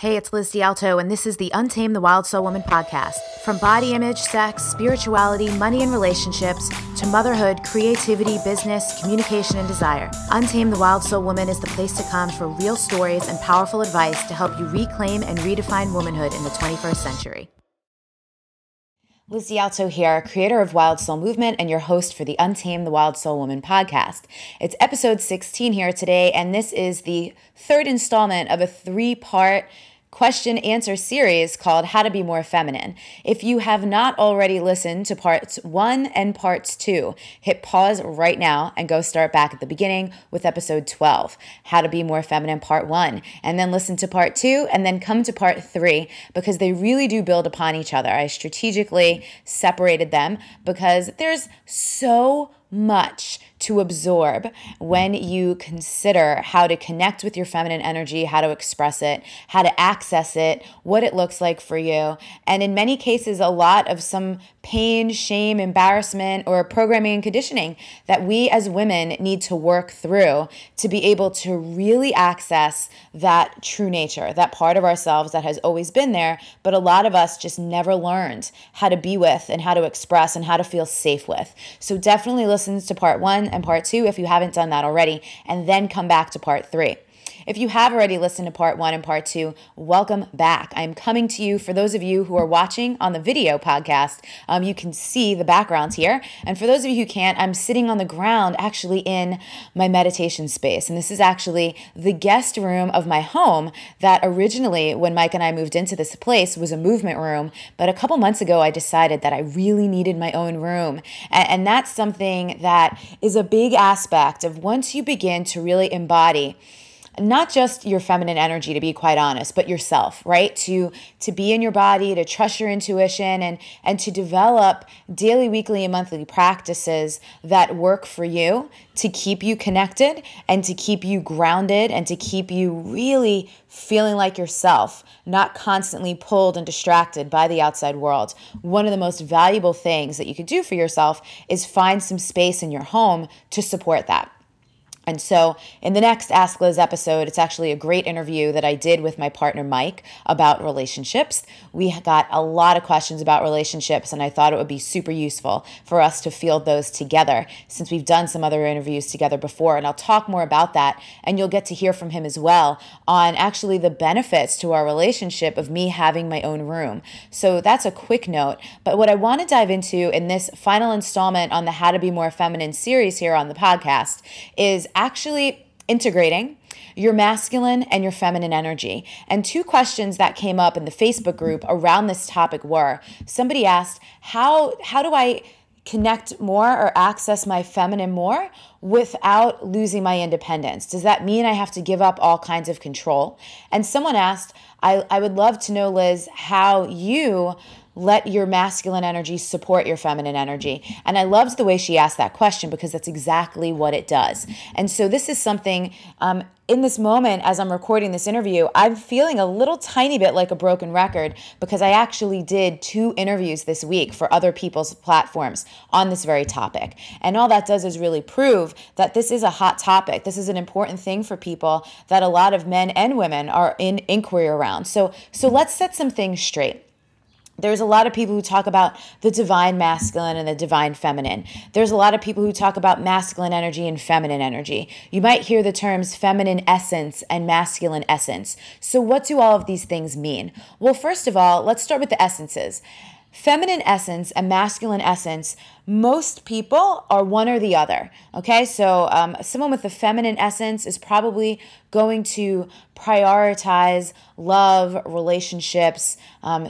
Hey, it's Liz DiAlto, and this is the Untamed the Wild Soul Woman podcast. From body image, sex, spirituality, money and relationships, to motherhood, creativity, business, communication, and desire, Untamed the Wild Soul Woman is the place to come for real stories and powerful advice to help you reclaim and redefine womanhood in the 21st century. Liz DiAlto here, creator of Wild Soul Movement and your host for the Untamed the Wild Soul Woman podcast. It's episode 16 here today, and this is the third installment of a three-part question-answer series called How to Be More Feminine. If you have not already listened to parts 1 and parts 2, hit pause right now and go start back at the beginning with episode 12, How to Be More Feminine part 1, and then listen to part 2 and then come to part 3 because they really do build upon each other. I strategically separated them because there's so much to absorb when you consider how to connect with your feminine energy, how to express it, how to access it, what it looks like for you. And in many cases, a lot of some pain, shame, embarrassment, or programming and conditioning that we as women need to work through to be able to really access that true nature, that part of ourselves that has always been there, but a lot of us just never learned how to be with and how to express and how to feel safe with. So definitely listen to part 1 and part 2 if you haven't done that already, and then come back to part 3. If you have already listened to part 1 and part 2, welcome back. I'm coming to you, for those of you who are watching on the video podcast, you can see the backgrounds here. And for those of you who can't, I'm sitting on the ground actually in my meditation space. And this is actually the guest room of my home that originally, when Mike and I moved into this place, was a movement room. But a couple months ago, I decided that I really needed my own room. And that's something that is a big aspect of once you begin to really embody not just your feminine energy, to be quite honest, but yourself, right? To be in your body, to trust your intuition, and to develop daily, weekly, and monthly practices that work for you to keep you connected and to keep you grounded and to keep you really feeling like yourself, not constantly pulled and distracted by the outside world. One of the most valuable things that you could do for yourself is find some space in your home to support that. And so in the next Ask Liz episode, it's actually a great interview that I did with my partner, Mike, about relationships. We got a lot of questions about relationships, and I thought it would be super useful for us to field those together since we've done some other interviews together before. And I'll talk more about that, and you'll get to hear from him as well on actually the benefits to our relationship of me having my own room. So that's a quick note. But what I want to dive into in this final installment on the How to Be More Feminine series here on the podcast is actually integrating your masculine and your feminine energy. And two questions that came up in the Facebook group around this topic were, somebody asked, how do I connect more or access my feminine more without losing my independence? Does that mean I have to give up all kinds of control? And someone asked, I would love to know, Liz, how you let your masculine energy support your feminine energy. And I loved the way she asked that question because that's exactly what it does. And so this is something, in this moment, as I'm recording this interview, I'm feeling a little tiny bit like a broken record because I actually did 2 interviews this week for other people's platforms on this very topic. And all that does is really prove that this is a hot topic. This is an important thing for people that a lot of men and women are in inquiry around. So let's set some things straight. There's a lot of people who talk about the divine masculine and the divine feminine. There's a lot of people who talk about masculine energy and feminine energy. You might hear the terms feminine essence and masculine essence. So what do all of these things mean? Well, first of all, let's start with the essences. Feminine essence and masculine essence, most people are one or the other, okay? So someone with a feminine essence is probably going to prioritize love, relationships,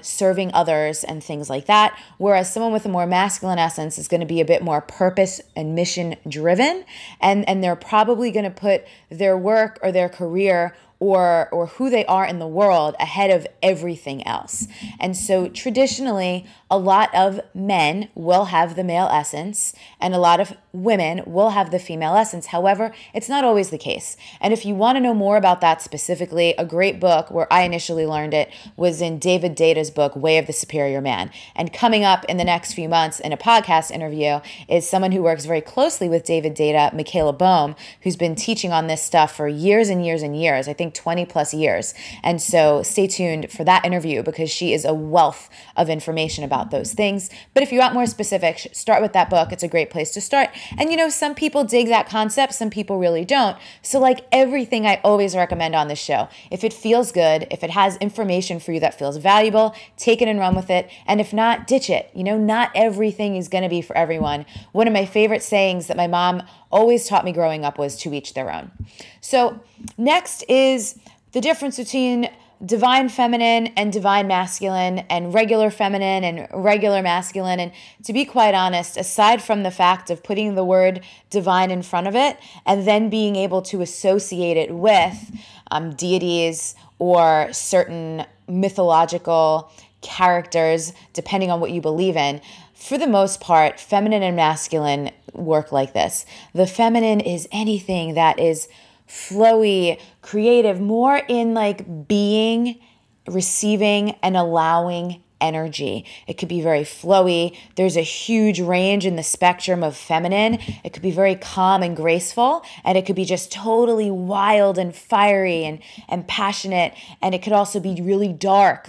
serving others, and things like that, whereas someone with a more masculine essence is going to be a bit more purpose and mission driven, and they're probably going to put their work or their career or who they are in the world ahead of everything else. And so traditionally, a lot of men will have the male essence and a lot of women will have the female essence. However, it's not always the case. And if you want to know more about that specifically, a great book where I initially learned it was in David Data's book, Way of the Superior Man. And coming up in the next few months in a podcast interview is someone who works very closely with David Data, Michaela Boehm, who's been teaching on this stuff for years and years and years. I think think 20 plus years. And so stay tuned for that interview because she is a wealth of information about those things. But if you want more specifics, start with that book. It's a great place to start. And some people dig that concept, some people really don't. So like everything I always recommend on this show, if it feels good, if it has information for you that feels valuable, take it and run with it. And if not, ditch it. Not everything is going to be for everyone. One of my favorite sayings that my mom always taught me growing up was to each their own. So next is the difference between divine feminine and divine masculine and regular feminine and regular masculine. And to be quite honest, aside from the fact of putting the word divine in front of it and then being able to associate it with deities or certain mythological characters, depending on what you believe in, for the most part, feminine and masculine work like this. The feminine is anything that is flowy, creative, more in like being, receiving, and allowing energy. It could be very flowy. There's a huge range in the spectrum of feminine. It could be very calm and graceful, and it could be just totally wild and fiery and passionate, and it could also be really dark.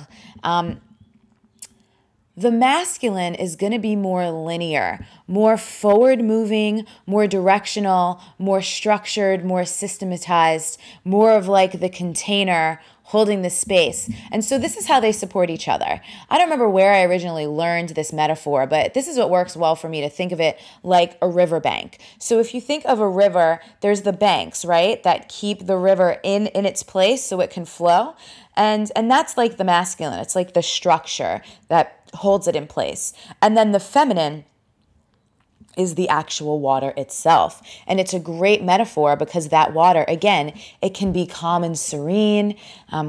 The masculine is going to be more linear, more forward-moving, more directional, more structured, more systematized, more of like the container holding the space. And so this is how they support each other. I don't remember where I originally learned this metaphor, but this is what works well for me to think of it like a riverbank. So if you think of a river, there's the banks, right, that keep the river in its place so it can flow. And that's like the masculine. It's like the structure that holds it in place. And then the feminine is the actual water itself. And it's a great metaphor because that water, again, it can be calm and serene,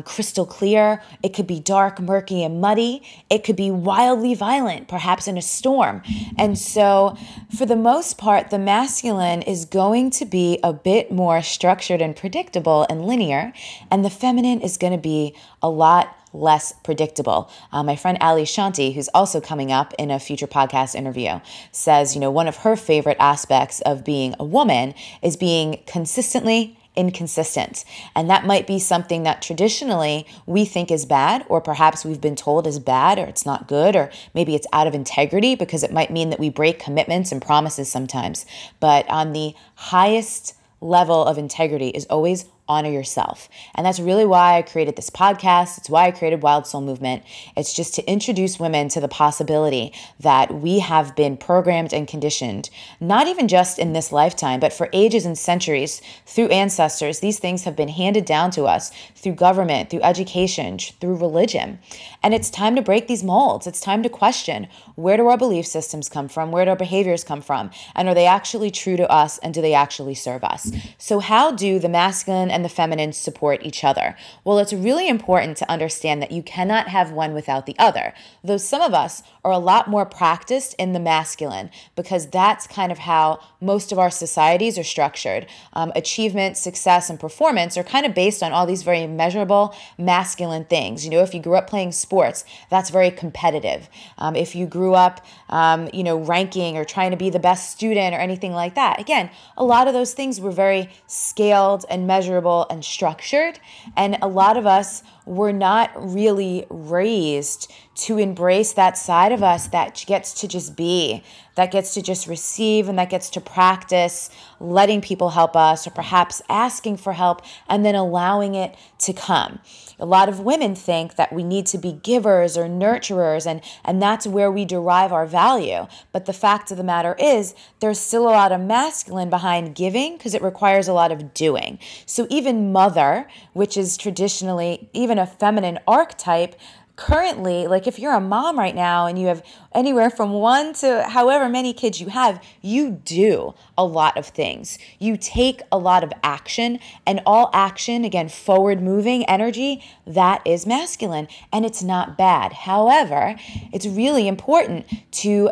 crystal clear. It could be dark, murky, and muddy. It could be wildly violent, perhaps in a storm. And so for the most part, the masculine is going to be a bit more structured and predictable and linear. And the feminine is going to be a lot less predictable. My friend Ali Shanti, who's also coming up in a future podcast interview, says, one of her favorite aspects of being a woman is being consistently inconsistent. And that might be something that traditionally we think is bad, or perhaps we've been told is bad, or it's not good, or maybe it's out of integrity because it might mean that we break commitments and promises sometimes. But on the highest level of integrity is always honor yourself. And that's really why I created this podcast. It's why I created Wild Soul Movement. It's just to introduce women to the possibility that we have been programmed and conditioned, not even just in this lifetime, but for ages and centuries through ancestors. These things have been handed down to us through government, through education, through religion. And it's time to break these molds. It's time to question, where do our belief systems come from? Where do our behaviors come from? And are they actually true to us? And do they actually serve us? So how do the masculine and the feminine support each other? Well, it's really important to understand that you cannot have one without the other, though some of us are a lot more practiced in the masculine because that's kind of how most of our societies are structured. Achievement, success, and performance are kind of based on all these very measurable masculine things. If you grew up playing sports, that's very competitive. If you grew up, ranking or trying to be the best student or anything like that, again, a lot of those things were very scaled and measurable and structured. And a lot of us were not really raised to embrace that side of us that gets to just be, that gets to just receive, and that gets to practice letting people help us, or perhaps asking for help and then allowing it to come. A lot of women think that we need to be givers or nurturers, and that's where we derive our value. But the fact of the matter is, there's still a lot of masculine behind giving because it requires a lot of doing. So even mother, which is traditionally even a feminine archetype, currently, like if you're a mom right now and you have anywhere from 1 to however many kids you have, you do a lot of things. You take a lot of action, and all action, again, forward moving energy, that is masculine, and it's not bad. However, it's really important to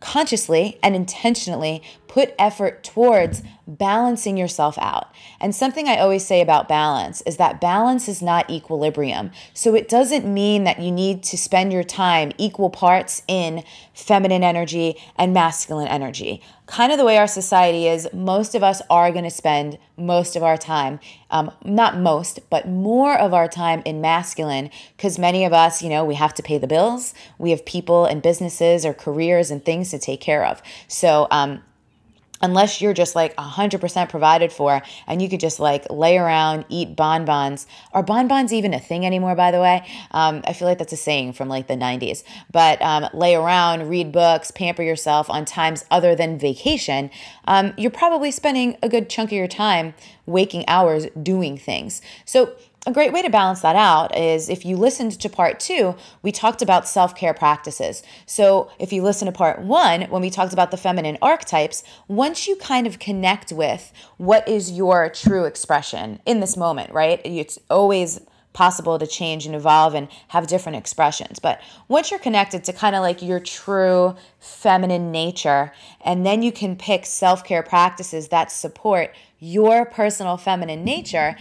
consciously and intentionally put effort towards balancing yourself out. And something I always say about balance is that balance is not equilibrium. So it doesn't mean that you need to spend your time equal parts in feminine energy and masculine energy. Kind of the way our society is, most of us are going to spend most of our time, not most, but more of our time in masculine, because many of us, we have to pay the bills. We have people and businesses or careers and things to take care of. So, unless you're just like 100% provided for and you could just like lay around, eat bonbons. Are bonbons even a thing anymore, by the way? I feel like that's a saying from like the 90s. But lay around, read books, pamper yourself on times other than vacation, you're probably spending a good chunk of your time, waking hours, doing things. So a great way to balance that out is if you listened to part 2, we talked about self-care practices. So if you listen to part 1, when we talked about the feminine archetypes, once you kind of connect with what is your true expression in this moment, right? It's always possible to change and evolve and have different expressions. But once you're connected to kind of like your true feminine nature, and then you can pick self-care practices that support your personal feminine nature,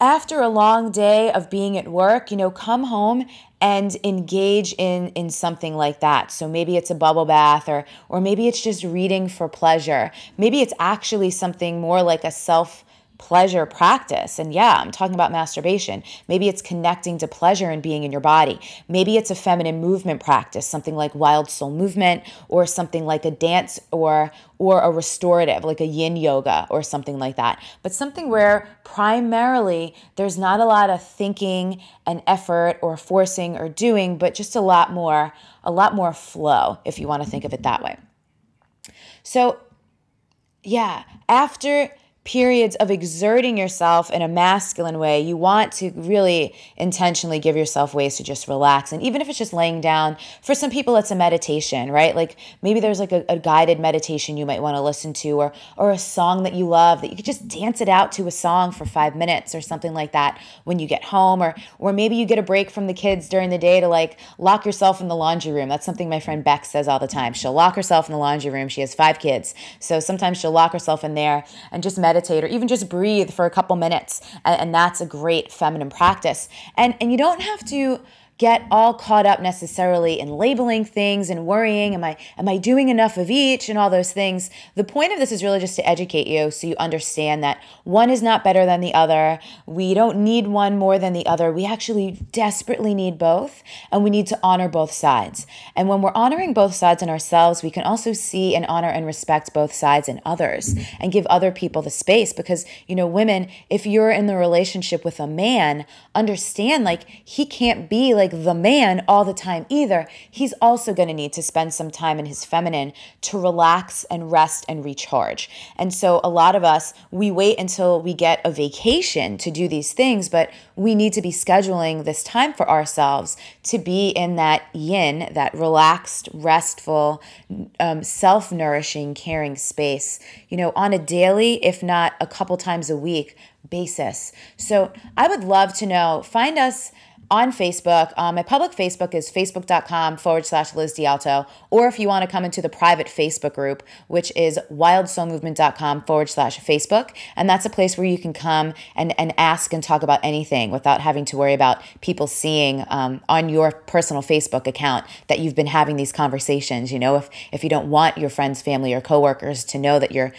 after a long day of being at work, come home and engage in something like that. So maybe it's a bubble bath or maybe it's just reading for pleasure. Maybe it's actually something more like a self-pleasure practice. And yeah, I'm talking about masturbation. Maybe it's connecting to pleasure and being in your body. Maybe it's a feminine movement practice, something like wild soul movement or something like a dance or a restorative, like a yin yoga or something like that. But something where primarily there's not a lot of thinking and effort or forcing or doing, but just a lot more flow, if you want to think of it that way. So yeah, after periods of exerting yourself in a masculine way, you want to really intentionally give yourself ways to just relax. And even if it's just laying down, for some people it's a meditation, right? Like maybe there's like a guided meditation you might want to listen to, or a song that you love that you could just dance it out to a song for 5 minutes or something like that when you get home, or maybe you get a break from the kids during the day to like lock yourself in the laundry room. That's something my friend Beck says all the time. She'll lock herself in the laundry room. She has 5 kids. So sometimes she'll lock herself in there and just meditate or even just breathe for a couple minutes. And that's a great feminine practice. And you don't have to get all caught up necessarily in labeling things and worrying, am I doing enough of each and all those things. The point of this is really just to educate you so you understand that one is not better than the other. We don't need one more than the other. We actually desperately need both, and we need to honor both sides. And when we're honoring both sides in ourselves, we can also see and honor and respect both sides in others and give other people the space because, women, if you're in the relationship with a man, understand like he can't be like the man all the time either. He's also going to need to spend some time in his feminine to relax and rest and recharge. And so a lot of us, we wait until we get a vacation to do these things, but we need to be scheduling this time for ourselves to be in that yin, that relaxed, restful, self-nourishing, caring space, on a daily, if not a couple times a week basis. So I would love to know, find us on Facebook. My public Facebook is facebook.com/Liz DiAlto. Or if you want to come into the private Facebook group, which is wildsoulmovement.com/Facebook. And that's a place where you can come and ask and talk about anything without having to worry about people seeing on your personal Facebook account that you've been having these conversations. If you don't want your friends, family, or coworkers to know that you're,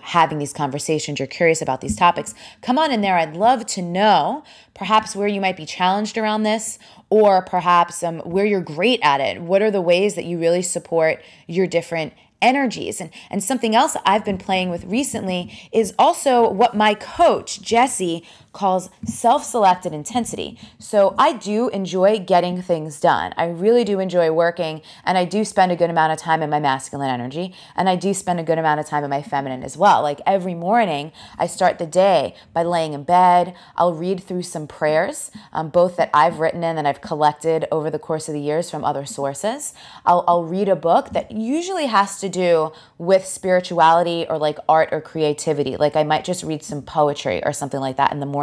having these conversations, you're curious about these topics, come on in there. I'd love to know perhaps where you might be challenged around this, or perhaps where you're great at it. What are the ways that you really support your different energies? And something else I've been playing with recently is also what my coach, Jessie, calls self-selected intensity. So I do enjoy getting things done. I really do enjoy working, and I do spend a good amount of time in my masculine energy, and I do spend a good amount of time in my feminine as well. Like every morning, I start the day by laying in bed. I'll read through some prayers, both that I've written in and I've collected over the course of the years from other sources. I'll read a book that usually has to do with spirituality or like art or creativity. Like I might just read some poetry or something like that in the morning.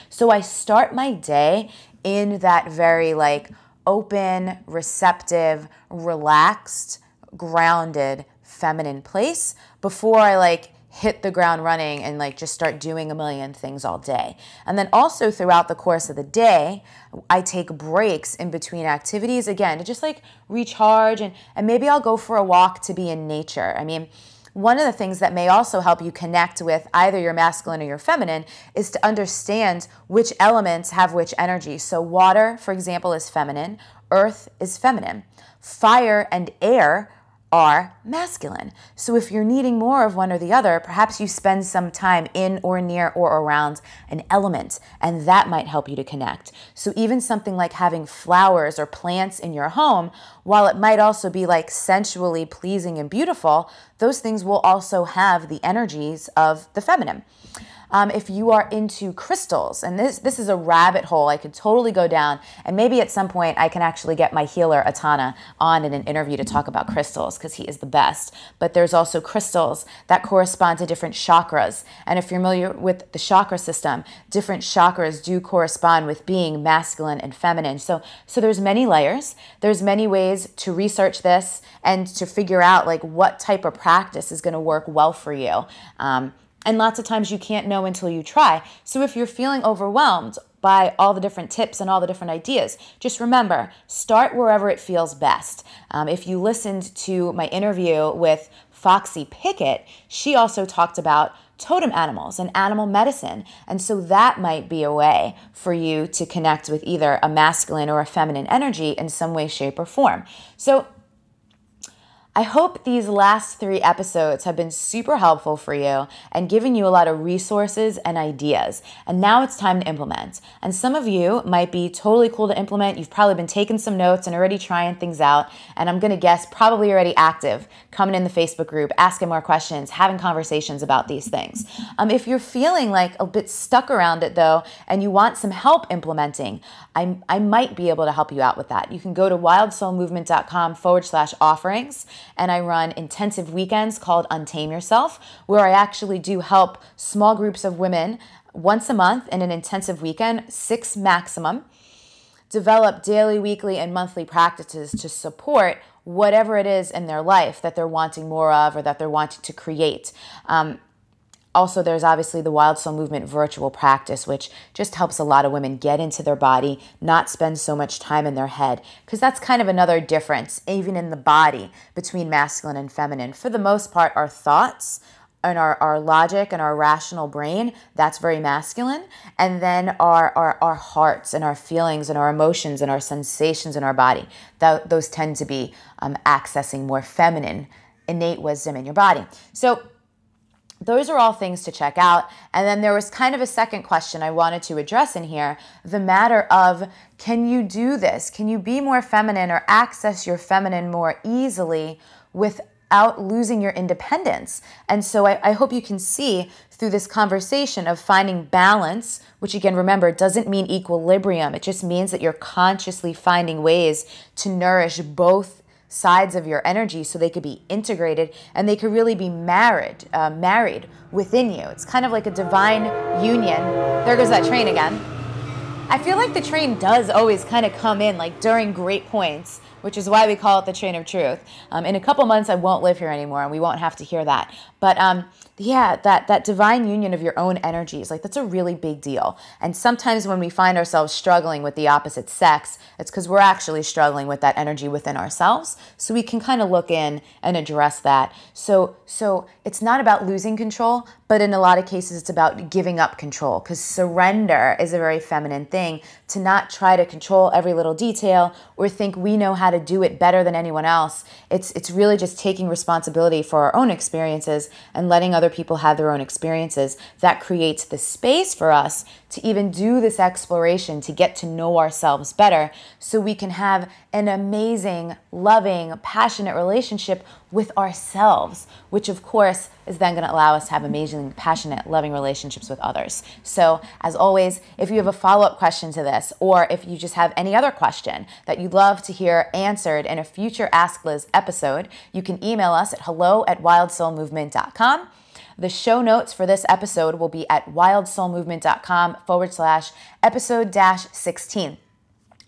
So I start my day in that very like open, receptive, relaxed, grounded, feminine place before I like hit the ground running and like just start doing a million things all day. And then also throughout the course of the day, I take breaks in between activities, again, to just like recharge, and maybe I'll go for a walk to be in nature. I mean, one of the things that may also help you connect with either your masculine or your feminine is to understand which elements have which energy. So water, for example, is feminine. Earth is feminine. Fire and air are masculine. So if you're needing more of one or the other, perhaps you spend some time in or near or around an element, and that might help you to connect. So even something like having flowers or plants in your home, while it might also be like sensually pleasing and beautiful, those things will also have the energies of the feminine. If you are into crystals, and this is a rabbit hole I could totally go down, and maybe at some point I can actually get my healer Atana on in an interview to talk about crystals, because he is the best. But there's also crystals that correspond to different chakras, and if you're familiar with the chakra system, different chakras do correspond with being masculine and feminine. So there's many layers, there's many ways to research this and to figure out like what type of practice is going to work well for you. And lots of times you can't know until you try. So if you're feeling overwhelmed by all the different tips and all the different ideas, just remember, start wherever it feels best. If you listened to my interview with Foxy Pickett, she also talked about totem animals and animal medicine. And so that might be a way for you to connect with either a masculine or a feminine energy in some way, shape, or form. So I hope these last 3 episodes have been super helpful for you and given you a lot of resources and ideas. And now it's time to implement. And some of you might be totally cool to implement. You've probably been taking some notes and already trying things out. And I'm going to guess probably already active, coming in the Facebook group, asking more questions, having conversations about these things. If you're feeling like a bit stuck around it though, and you want some help implementing, I might be able to help you out with that. You can go to wildsoulmovement.com/offerings. And I run intensive weekends called Untame Yourself, where I actually do help small groups of women once a month in an intensive weekend, 6 maximum, develop daily, weekly, and monthly practices to support whatever it is in their life that they're wanting more of or that they're wanting to create. Also, there's obviously the Wild Soul Movement virtual practice, which just helps a lot of women get into their body, not spend so much time in their head, because that's kind of another difference, even in the body, between masculine and feminine. For the most part, our thoughts and our logic and our rational brain, that's very masculine. And then our hearts and our feelings and our emotions and our sensations in our body, those tend to be accessing more feminine, innate wisdom in your body. So those are all things to check out. And then there was kind of a second question I wanted to address in here, the matter of, can you do this? Can you be more feminine or access your feminine more easily without losing your independence? And so I hope you can see through this conversation of finding balance, which again, remember, doesn't mean equilibrium. It just means that you're consciously finding ways to nourish both sides of your energy so they could be integrated and they could really be married within you. It's kind of like a divine union. There goes that train again. I feel like the train does always kind of come in like during great points, which is why we call it the train of truth. In a couple months, I won't live here anymore and we won't have to hear that. But yeah, that divine union of your own energies, like that's a really big deal. And sometimes when we find ourselves struggling with the opposite sex, it's because we're actually struggling with that energy within ourselves. So we can kind of look in and address that. So it's not about losing control, but in a lot of cases, it's about giving up control, because surrender is a very feminine thing, to not try to control every little detail or think we know how to do it better than anyone else. It's really just taking responsibility for our own experiences and letting other people have their own experiences. That creates the space for us to even do this exploration, to get to know ourselves better so we can have an amazing, loving, passionate relationship with ourselves, which of course is then going to allow us to have amazing, passionate, loving relationships with others. So as always, if you have a follow-up question to this, or if you just have any other question that you'd love to hear answered in a future Ask Liz episode, you can email us at hello@wildsoulmovement.com. The show notes for this episode will be at wildsoulmovement.com/episode-16.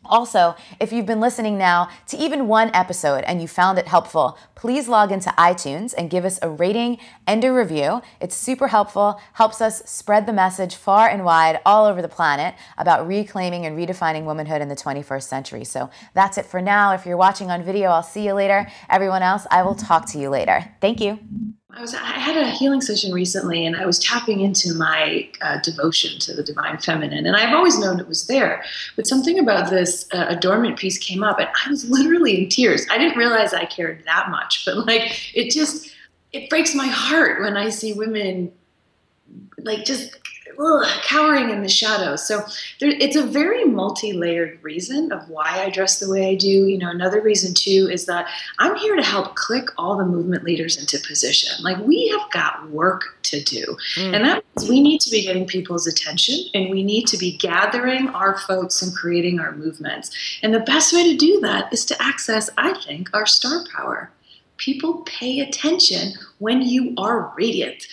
Also, if you've been listening now to even one episode and you found it helpful, please log into iTunes and give us a rating and a review. It's super helpful, helps us spread the message far and wide all over the planet about reclaiming and redefining womanhood in the 21st century. So that's it for now. If you're watching on video, I'll see you later. Everyone else, I will talk to you later. Thank you. I had a healing session recently, and I was tapping into my devotion to the divine feminine, and I've always known it was there, but something about this adornment piece came up, and I was literally in tears. I didn't realize I cared that much, but like it breaks my heart when I see women like just cowering in the shadows. So it's a very multi-layered reason of why I dress the way I do. You know, another reason too is that I'm here to help click all the movement leaders into position. Like, we have got work to do. And that means we need to be getting people's attention, and we need to be gathering our folks and creating our movements. And the best way to do that is to access, I think, our star power. People pay attention when you are radiant.